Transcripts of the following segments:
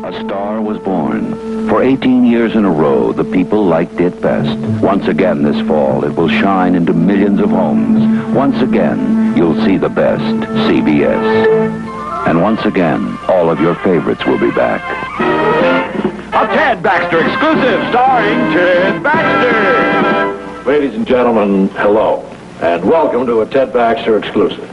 A star was born. For 18 years in a row, the people liked it best. Once again this fall, it will shine into millions of homes. Once again, you'll see the best CBS. And once again, all of your favorites will be back. A Ted Baxter exclusive starring Ted Baxter. Ladies and gentlemen, hello, and welcome to a Ted Baxter exclusive.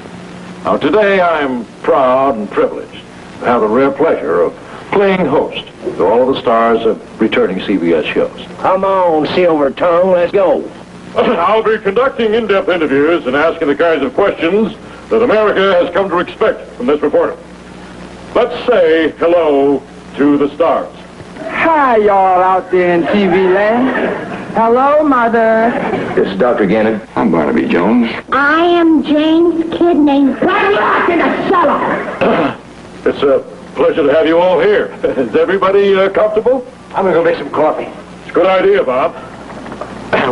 Now, today I'm proud and privileged to have the rare pleasure of playing host to all of the stars of returning CBS shows. Come on, Silver Tongue, let's go. I'll be conducting in-depth interviews and asking the kinds of questions that America has come to expect from this reporter. Let's say hello to the stars. Hi, y'all out there in TV land. Hello, Mother. This is Dr. Gannon. I'm Barnaby Jones. I am Jane's kid named Blacklock in a cellar. It's a pleasure to have you all here. Is everybody comfortable? I'm gonna go make some coffee. It's a good idea, Bob.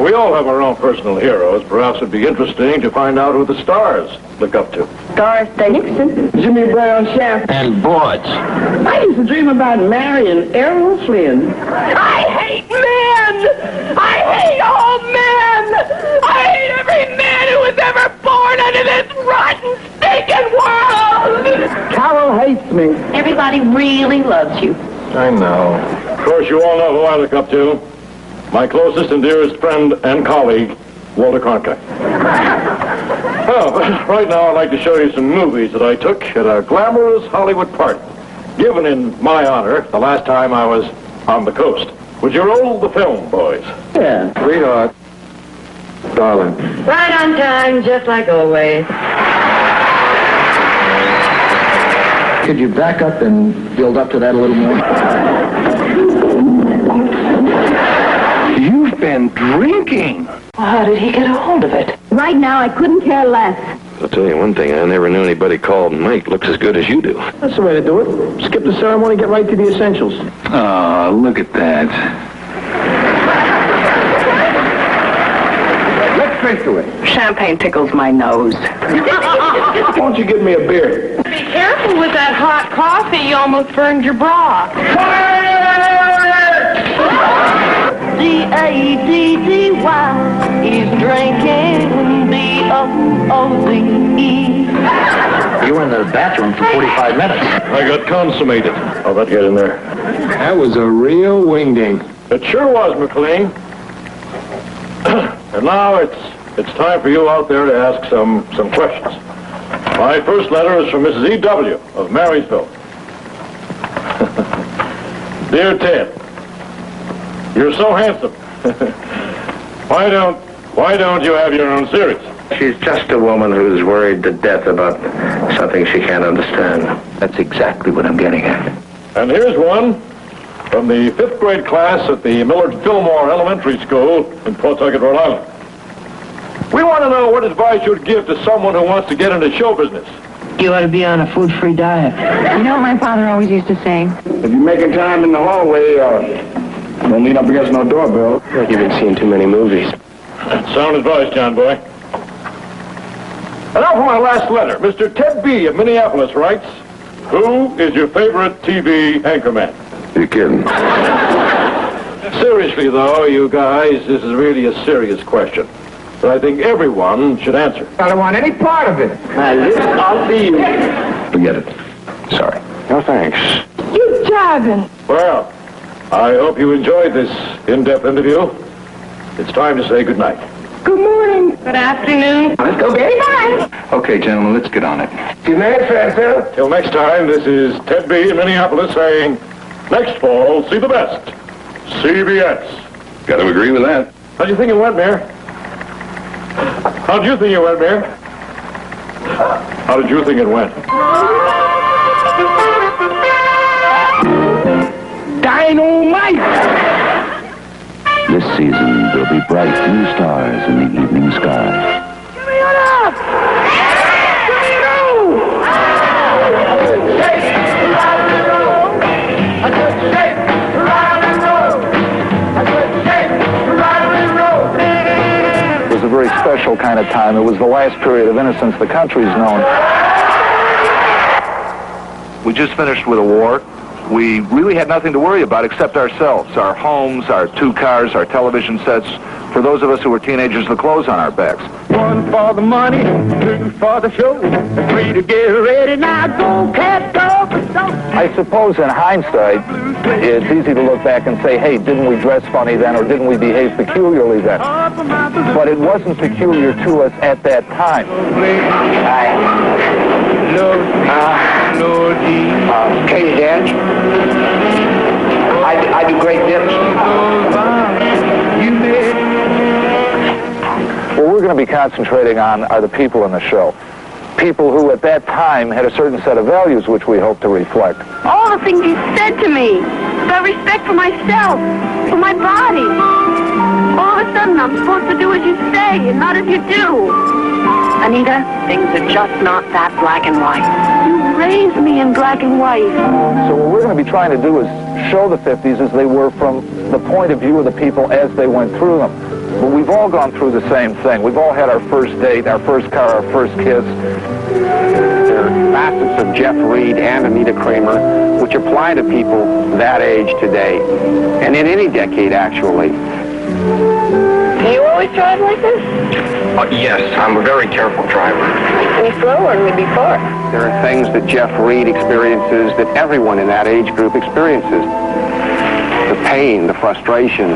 We all have our own personal heroes. Perhaps it'd be interesting to find out who the stars look up to. Doris Day Nixon. Jimmy Brown Shaft. And Boards. I used to dream about marrying Errol Flynn. I hate men! I hate all men! I hate every man who was ever born into this rotten, stinking world! Carol hates me. Everybody really loves you. I know. Of course, you all know who I look up to. My closest and dearest friend and colleague, Walter Cronkite. Well, right now I'd like to show you some movies that I took at a glamorous Hollywood party, given in my honor the last time I was on the coast. Would you roll the film, boys? Yeah. Sweetheart. Darling. Right on time, just like always. Could you back up and build up to that a little more? You've been drinking. How did he get a hold of it? Right now, I couldn't care less. I'll tell you one thing, I never knew anybody called Mike looks as good as you do. That's the way to do it. Skip the ceremony, get right to the essentials. Oh, look at that. Let's drink to it. Champagne tickles my nose. Why don't you give me a beer? Be careful with that hot coffee. You almost burned your bra. D-A-D-D-Y is drinking B-O-O-Z-E. You were in the bathroom for 45 minutes. I got consummated. I'll let you get in there. That was a real wingding. It sure was, McLean. And now it's time for you out there to ask some questions. My first letter is from Mrs. E.W. of Marysville. Dear Ted, you're so handsome. Why don't you have your own series? She's just a woman who's worried to death about something she can't understand. That's exactly what I'm getting at. And here's one from the 5th grade class at the Millard Fillmore Elementary School in Pawtucket, Rhode Island. We want to know what advice you would give to someone who wants to get into show business. You ought to be on a food-free diet. You know what my father always used to say? If you're making time in the hallway, don't lean up against no doorbell. You've been seeing too many movies. Sound advice, John boy. And now for my last letter. Mr. Ted B. of Minneapolis writes, who is your favorite TV anchorman? You're kidding. Seriously, though, you guys, this is really a serious question that I think everyone should answer. I don't want any part of it. I'll see you. Forget it. Sorry. No, thanks. You jiving. Well, I hope you enjoyed this in-depth interview. It's time to say goodnight. Good morning. Good afternoon. Let's go get it. Bye. Okay, gentlemen, let's get on it. Good night, Fanta. Till next time, this is Ted B. in Minneapolis saying, next fall, see the best. CBS. Got to agree with that. How'd you think it went, Mayor? How'd you think it went, Mayor? How did you think it went? Dynamite! This season, there'll be bright new stars in the evening sky. Give me it up! Give me it It was a very special kind of time. It was the last period of innocence the country's known. We just finished with a war. we really had nothing to worry about except ourselves, our homes, our 2 cars, our television sets. For those of us who were teenagers, the clothes on our backs. 1 for the money, 2 for the show, 3 to get ready, now go, cat, go. I suppose in hindsight, it's easy to look back and say, hey, didn't we dress funny then, or didn't we behave peculiarly then? But it wasn't peculiar to us at that time. Katie dance. I do great dips. What we're going to be concentrating on are the people in the show. People who at that time had a certain set of values which we hope to reflect. All the things you said to me about respect for myself, for my body. All of a sudden, I'm supposed to do as you say and not as you do. Anita, things are just not that black and white. You raised me in black and white. So what we're going to be trying to do is show the 50s as they were from the point of view of the people as they went through them. But we've all gone through the same thing. We've all had our first date, our first car, our first kiss. There are facets of Jeff Reed and Anita Kramer which apply to people that age today, and in any decade, actually. Do you always drive like this? Yes, I'm a very careful driver. Any slower than before? There are things that Jeff Reed experiences that everyone in that age group experiences. The pain, the frustration,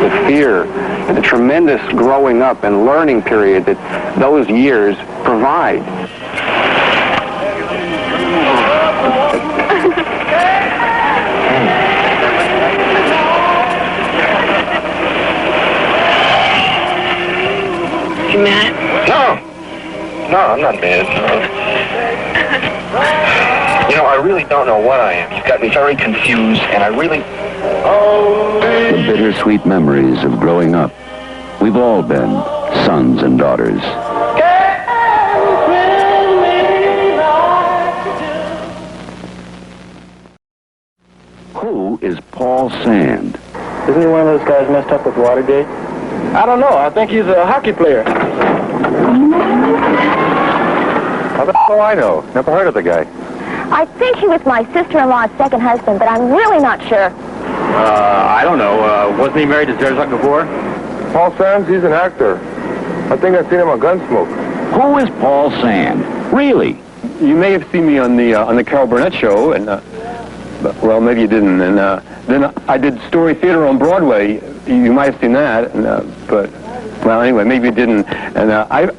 the fear, and the tremendous growing up and learning period that those years provide. You mad? No, I'm not mad. You know, I really don't know what I am. You've got me very confused, and I really... The bittersweet memories of growing up. We've all been sons and daughters. Who is Paul Sand? Isn't he one of those guys messed up with Watergate? I don't know. I think he's a hockey player. How the hell do I know? Never heard of the guy. I think he was my sister-in-law's second husband, but I'm really not sure. I don't know. Wasn't he married to Zerzak before? Paul Sands, he's an actor. I think I've seen him on Gunsmoke. Who is Paul Sand? Really? You may have seen me on the Carol Burnett show, and well, maybe you didn't. And then I did Story Theater on Broadway. You might have seen that, and, but well, anyway, maybe you didn't. And I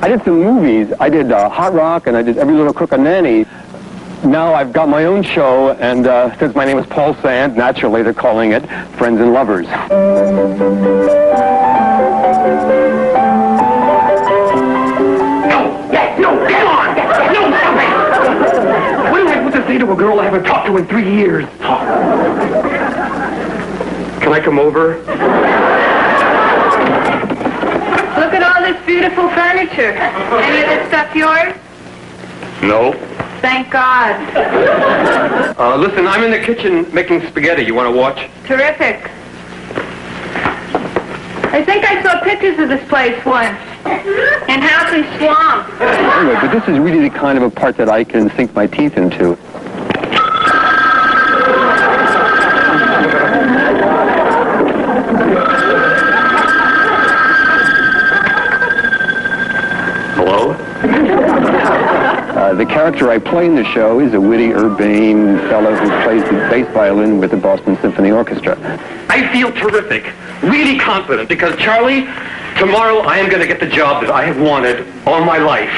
did some movies. I did Hot Rock, and I did Every Little Crooked Nanny. Now I've got my own show, and since my name is Paul Sand, naturally they're calling it Friends and Lovers. No, come on! No, stop it! What am I supposed to say to a girl I haven't talked to in 3 years? Can I come over? Look at all this beautiful furniture. Any of this stuff yours? No. Thank God. Listen, I'm in the kitchen making spaghetti. You want to watch? Terrific. I think I saw pictures of this place once. In Housley Swamp. Anyway, but this is really the kind of a part that I can sink my teeth into. Hello? The character I play in the show is a witty, urbane fellow who plays the bass violin with the Boston Symphony Orchestra. I feel terrific, really confident, because, Charlie, tomorrow I am going to get the job that I have wanted all my life.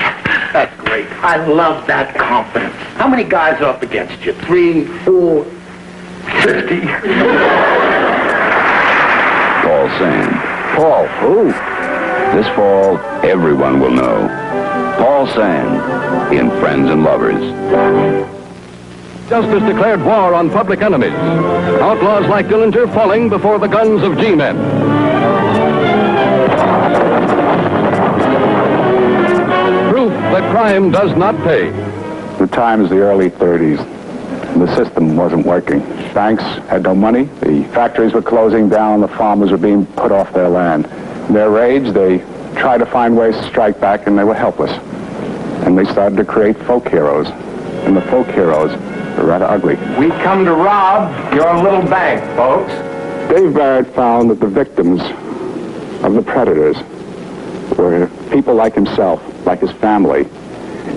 That's great. I love that confidence. How many guys are up against you? 3, 4, 50? Paul Sand. Paul, who? This fall, everyone will know. Paul Sand in Friends and Lovers. Justice declared war on public enemies. Outlaws like Dillinger falling before the guns of G-men. Proof that crime does not pay. The time is the early 30s. The system wasn't working. Banks had no money. The factories were closing down. The farmers were being put off their land. In their rage, they tried to find ways to strike back, and they were helpless. And they started to create folk heroes. And the folk heroes They're rather ugly. We come to rob your little bank, folks. Dave Barrett found that the victims of the predators were people like himself, like his family.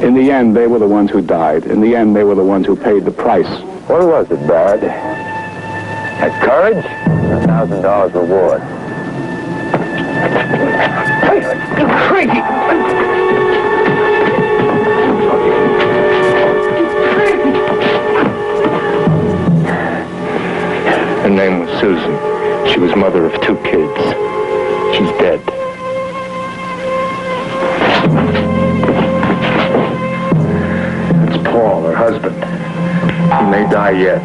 In the end, they were the ones who died. In the end, they were the ones who paid the price. What was it, Barrett? Had courage? $1,000 reward. Hey, you crazy! Her name was Susan. She was mother of 2 kids. She's dead. It's Paul, her husband. He may die yet.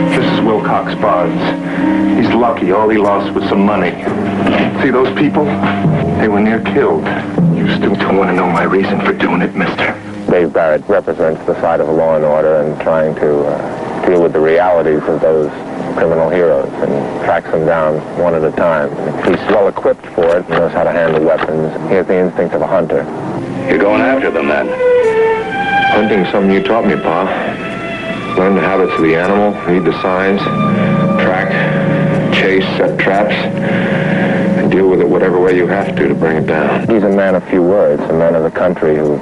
This is Wilcox Barnes. He's lucky. All he lost was some money. See those people? They were near killed. You still don't want to know my reason for doing it, mister? Dave Barrett represents the side of law and order and trying to deal with the realities of those criminal heroes and tracks them down one at a time. He's well equipped for it, knows how to handle weapons. He has the instinct of a hunter. You're going after them, then? Hunting's something you taught me, Pa. Learn the habits of the animal, read the signs, track, chase, set traps, and deal with it whatever way you have to bring it down. He's a man of few words, a man of the country and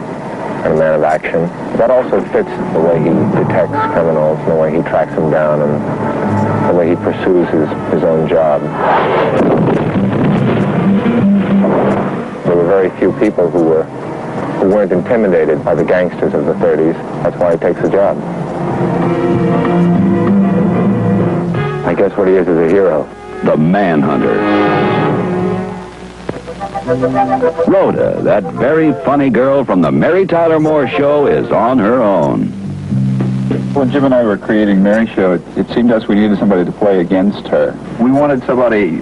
a man of action. That also fits the way he detects criminals, and the way he tracks them down, and the way he pursues his own job. There were very few people who weren't intimidated by the gangsters of the 30s. That's why he takes the job. I guess what he is a hero. The Manhunter. Rhoda, that very funny girl from the Mary Tyler Moore Show, is on her own. When Jim and I were creating Mary's Show, it seemed to us we needed somebody to play against her. We wanted somebody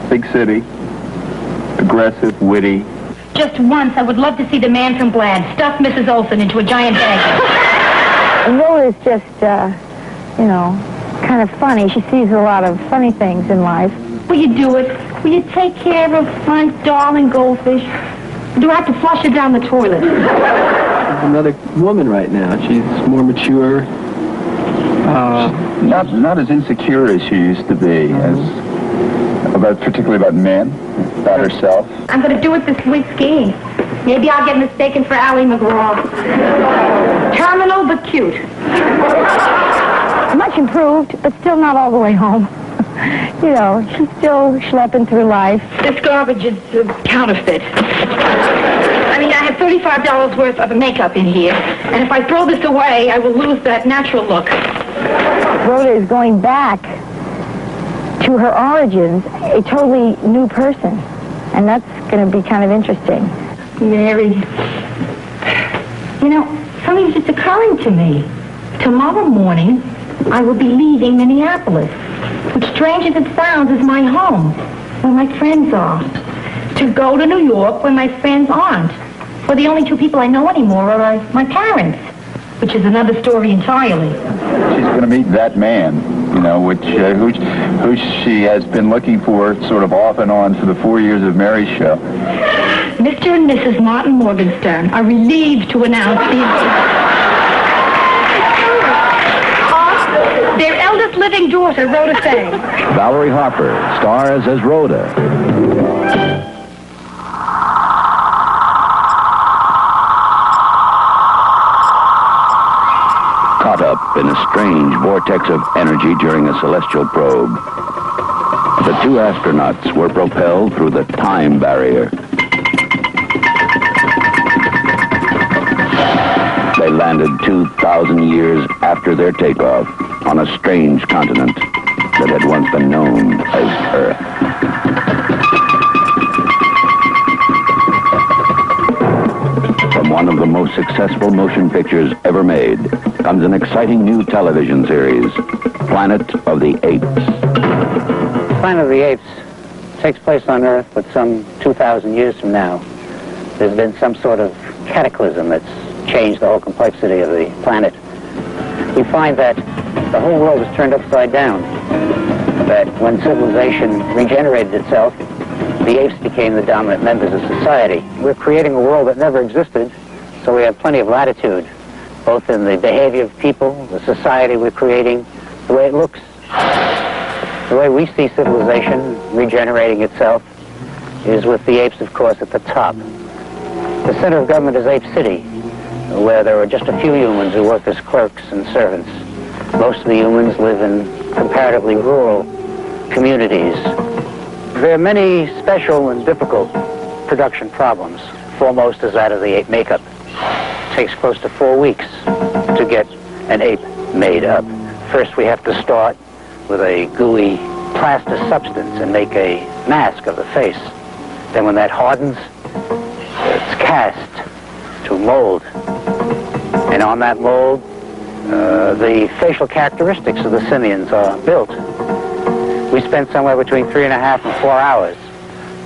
big city, aggressive, witty. Just once, I would love to see the man from Glad stuff Mrs. Olsen into a giant bag. Rhoda's just, kind of funny. She sees a lot of funny things in life. Will you do it? Will you take care of my darling goldfish? Do I have to flush it down the toilet? Another woman right now. She's more mature. Not as insecure as she used to be, particularly about men, about herself. I'm going to do it this week skiing. Maybe I'll get mistaken for Allie McGraw. Terminal but cute. Much improved, but still not all the way home. She's still schlepping through life. This garbage is counterfeit. I have $35 worth of makeup in here, and if I throw this away, I will lose that natural look. Rhoda is going back to her origins, a totally new person, and that's going to be kind of interesting. Mary, something's just occurring to me. Tomorrow morning, I will be leaving Minneapolis, which, strange as it sounds, is my home, where my friends are, to go to New York where my friends aren't, where the only 2 people I know anymore are my parents, which is another story entirely. She's going to meet that man, who she has been looking for sort of off and on for the 4 years of Mary's Show. Mr. and Mrs. Martin Morgenstern are relieved to announce their eldest living daughter, Rhoda Fay. Valerie Harper stars as Rhoda. Caught up in a strange vortex of energy during a celestial probe, the 2 astronauts were propelled through the time barrier. They landed 2,000 years after their takeoff on a strange continent that had once been known as Earth. From one of the most successful motion pictures ever made comes an exciting new television series, Planet of the Apes. Planet of the Apes takes place on Earth, but some 2,000 years from now, there's been some sort of cataclysm that's changed the whole complexity of the planet. We find that the whole world is turned upside down, that when civilization regenerated itself, the apes became the dominant members of society. We're creating a world that never existed, so we have plenty of latitude both in the behavior of people, the society we're creating, the way it looks. The way we see civilization regenerating itself is with the apes, of course, at the top. The center of government is Ape City, where there are just a few humans who work as clerks and servants. Most of the humans live in comparatively rural communities. There are many special and difficult production problems. Foremost is that of the ape makeup. It takes close to 4 weeks to get an ape made up. First, we have to start with a gooey plaster substance and make a mask of the face. Then when that hardens, it's cast to mold. And on that mold, the facial characteristics of the simians are built. We spent somewhere between 3.5 and 4 hours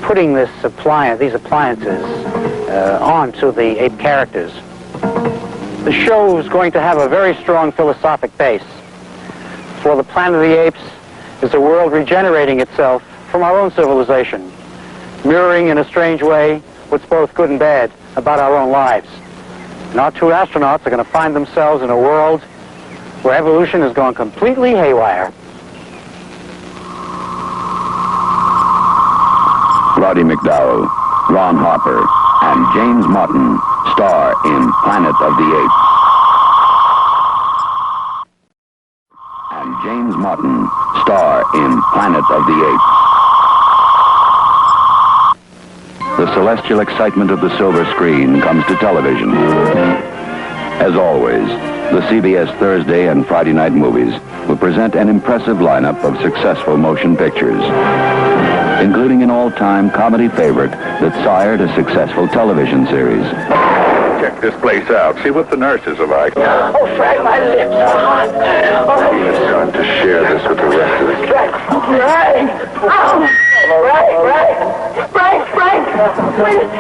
putting these appliances onto the ape characters. The show is going to have a very strong philosophic base. For the Planet of the Apes is a world regenerating itself from our own civilization, mirroring in a strange way what's both good and bad about our own lives. And our two astronauts are going to find themselves in a world where evolution has gone completely haywire. Roddy McDowell, Ron Harper, and James Martin star in Planet of the Apes. And James Martin star in Planet of the Apes. The celestial excitement of the silver screen comes to television. As always, the CBS Thursday and Friday night movies will present an impressive lineup of successful motion pictures, including an all-time comedy favorite that sired a successful television series. Check this place out. See what the nurses are like. Oh, Frank, my lips are hot. Oh. You're going to share this with the rest of the Frank! Oh. Frank!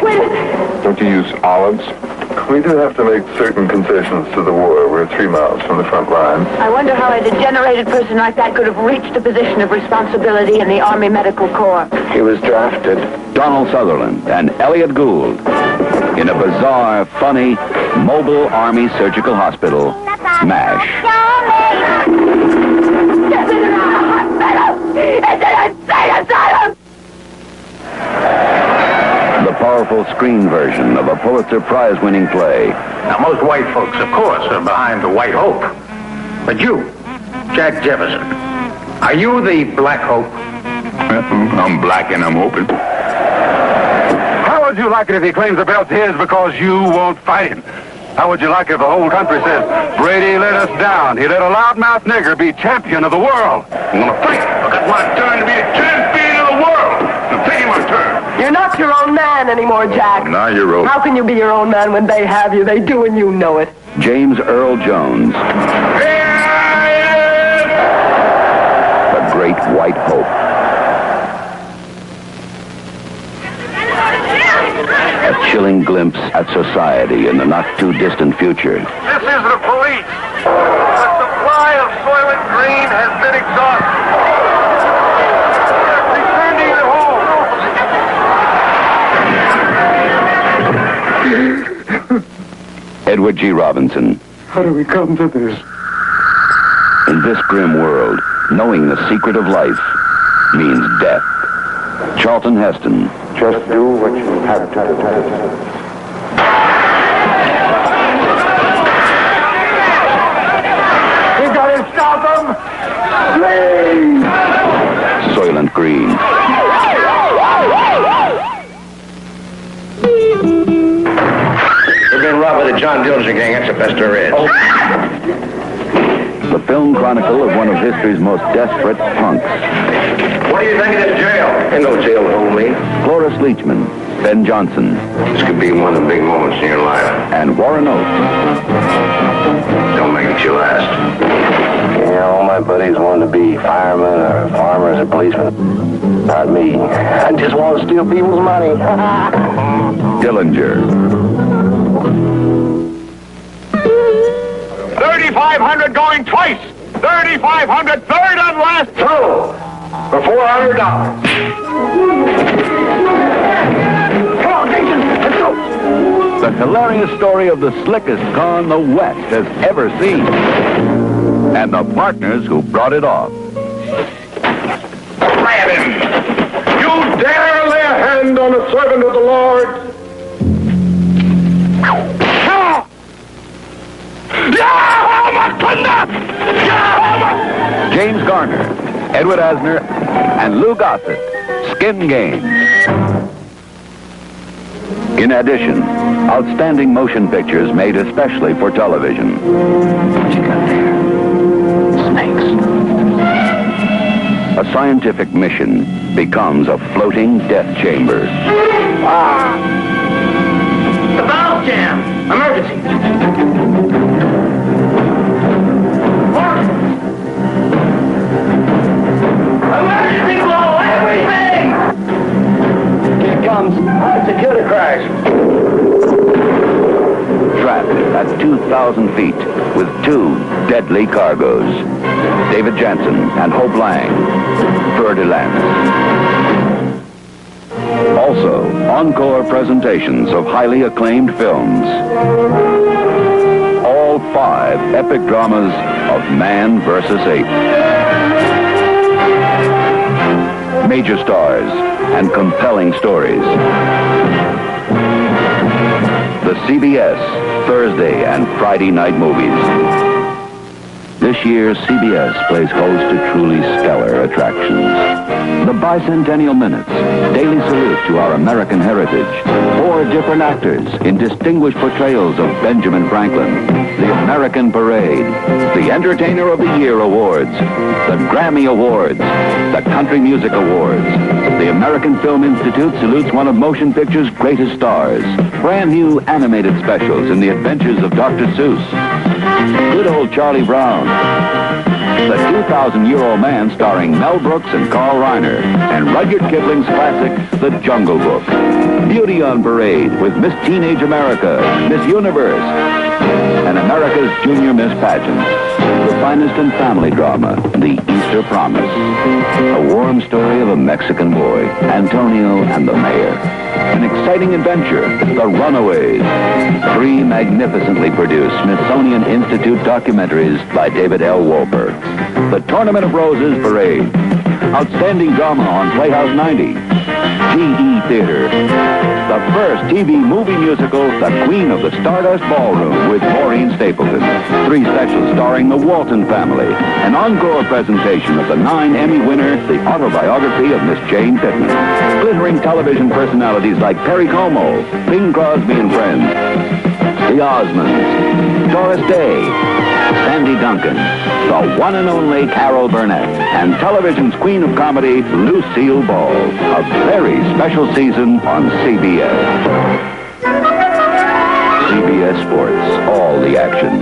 Wait! Don't you use olives? We do have to make certain concessions to the war. We're 3 miles from the front line. I wonder how a degenerated person like that could have reached a position of responsibility in the Army Medical Corps. He was drafted. Donald Sutherland and Elliot Gould in a bizarre, funny, mobile Army surgical hospital, MASH. The powerful screen version of a Pulitzer Prize-winning play. Now, most white folks, of course, are behind the white hope. But you, Jack Jefferson, are you the black hope? I'm black and I'm open. How would you like it if he claims the belt's his because you won't fight him? How would you like it if the whole country says, Brady let us down. He let a loudmouth nigger be champion of the world? I'm going to fight. I got my turn to be a champion of the world. I'm taking my turn. You're not your own man anymore, Jack. Now you're old. How can you be your own man when they have you? They do and you know it. James Earl Jones. The Great White Hope. A chilling glimpse at society in the not-too-distant future. This is the police. The supply of Soylent Green has been exhausted. Returning home. Edward G. Robinson. How do we come to this? In this grim world, knowing the secret of life means death. Charlton Heston. Just do what you have to do. We got to stop them! Please! Soylent Green. We've been robbed by the John Dillinger gang. That's the best there is. The film chronicle of one of history's most desperate punks. What do you think of this jail? Ain't no jail to hold me. Cloris Leachman, Ben Johnson. This could be one of the big moments in your life. And Warren Oates. Don't make it your last. You know, all my buddies wanted to be firemen or farmers or policemen. Not me. I just want to steal people's money. Dillinger. 3,500 going twice. 3,500 third and last throw for $400. Come on, Jason, let's go. The hilarious story of the slickest con the West has ever seen. And the partners who brought it off. Grab him! You dare lay a hand on a servant of the Lord? James Garner, Edward Asner, and Lou Gossett. Skin Game. In addition, outstanding motion pictures made especially for television. What you got there? Snakes. A scientific mission becomes a floating death chamber. Ah! The valve jam! Emergency! Emergency blow! Everything! Here it comes. It's a computer crash. Trapped at 2,000 feet with two deadly cargoes. David Jansen and Hope Lang. Ferdinand. Also, encore presentations of highly acclaimed films. All 5 epic dramas of man versus ape. Major stars and compelling stories. The CBS Thursday and Friday night movies. This year, CBS plays host to truly stellar attractions. The Bicentennial Minutes, daily salute to our American heritage. 4 different actors in distinguished portrayals of Benjamin Franklin. The American Parade, the Entertainer of the Year Awards, the Grammy Awards, the Country Music Awards. The American Film Institute salutes one of motion picture's greatest stars. Brand new animated specials in the adventures of Dr. Seuss. Good old Charlie Brown. The 2,000-Year-Old Man starring Mel Brooks and Carl Reiner. And Rudyard Kipling's classic, The Jungle Book. Beauty on Parade with Miss Teenage America, Miss Universe, and America's Junior Miss Pageant. The finest in family drama, The Easter Promise. A warm story of a Mexican boy, Antonio and the Mayor. An exciting adventure, The Runaways. 3 magnificently produced Smithsonian Institute documentaries by David L. Wolper. The Tournament of Roses Parade. Outstanding drama on Playhouse 90. GE Theater. The first TV movie musical, The Queen of the Stardust Ballroom with Maureen Stapleton. 3 specials starring the Walton family. An encore presentation of the 9 Emmy winner, the autobiography of Miss Jane Pittman. Glittering television personalities like Perry Como, Bing Crosby and Friends, the Osmonds, Doris Day, Sandy Duncan, the one and only Carol Burnett, and television's queen of comedy, Lucille Ball. A very special season on CBS. CBS Sports, all the action.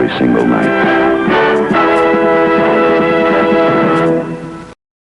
every single night.